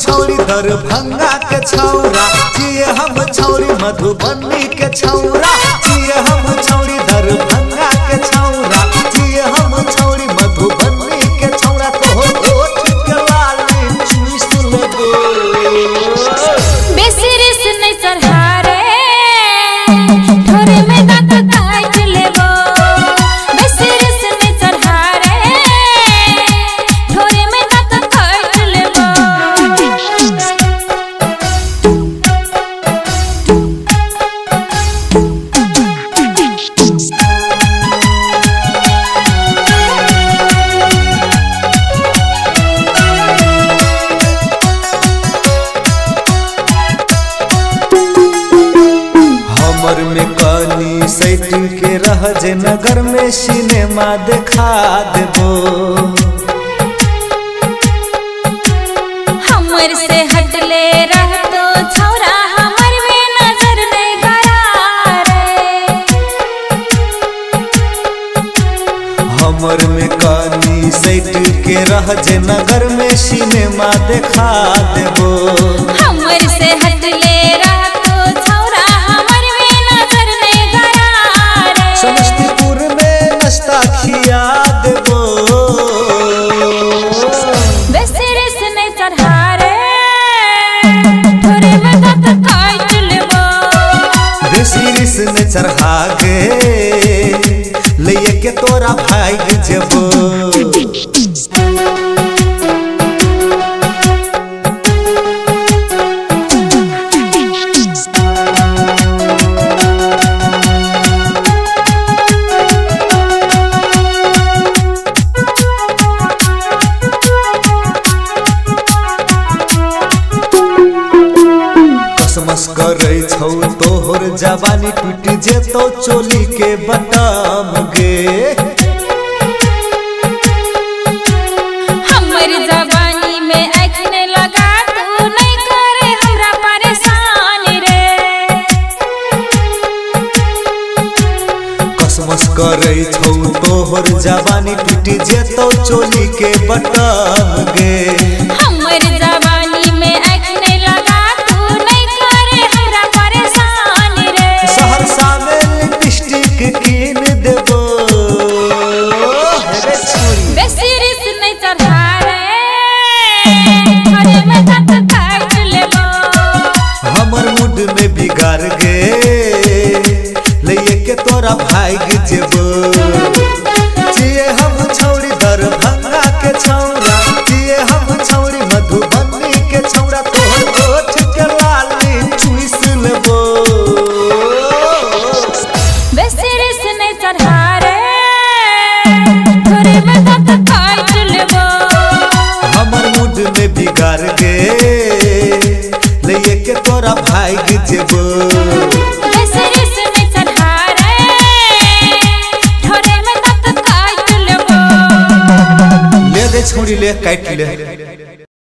दरभंगा के छौरा जिए हम छौरी मधुबनी के छौरा जिए हम छौरी दरभंगा के छौरा जिए हम छौरी मधुबनी के छौरा तो ओठ के लाली चुइस लगो बेसिरिस नहीं चढ़ारे ठोरे में दांत काट लेबो बेसिरिस नहीं चढ़ारे ठोरे में दांत काट लेबो हमर में कनी सेटिंग के रह जे नगर में सिनेमा देखा देबो हमर से हटले रह तो छौरा हमर में नजर नहीं गया रे हमर में कनी सेटिंग के रह जे नगर में सिनेमा देखा देबो हमर से हटले रह तो छौरा हमर में नजर नहीं गया रे समस्तीपुर में नाश्ता खिया देबो बेसिरिस नहीं चढ़ारे ठोरे में दांत काट लेबो बेसिरिस ने चढ़ा गे लइए के तोरा भाग जेबो कसमस करे छौ तोहर जवानी टूट जेतो चोली के बटम गे हमर जवानी में अखने लगा तू नहीं करे हमरा परेशान रे कसमस करे छौ तोहर जवानी टूट जेतो चोली के बटम गे हमर जवानी में अखने लगा तू नहीं करे हमरा परेशान रे सहरसा में लिपस्टिक कीन देबो बेसिरिस नहीं चढ़ारे ठोरे में दांत काट लेबो हमर मूड में बिगाड़ गे लइए के तोरा भाग जेबो जिए हम छौरी दरभंगा के छौरा जिए हम छौरी मधुबनी के छौरा तोहर ओठ के लाली चुइस लेबो बेसिरिस नहीं चढ़ारे ठोरे में दांत काट लेबो हमर मूड में बिगाड़ गे लइए के तोरा भाग जेबो बेसिरिस नहीं चढ़ारे ठोरे में दांत काट लेबो ले दे छोड़ी ले काट ले।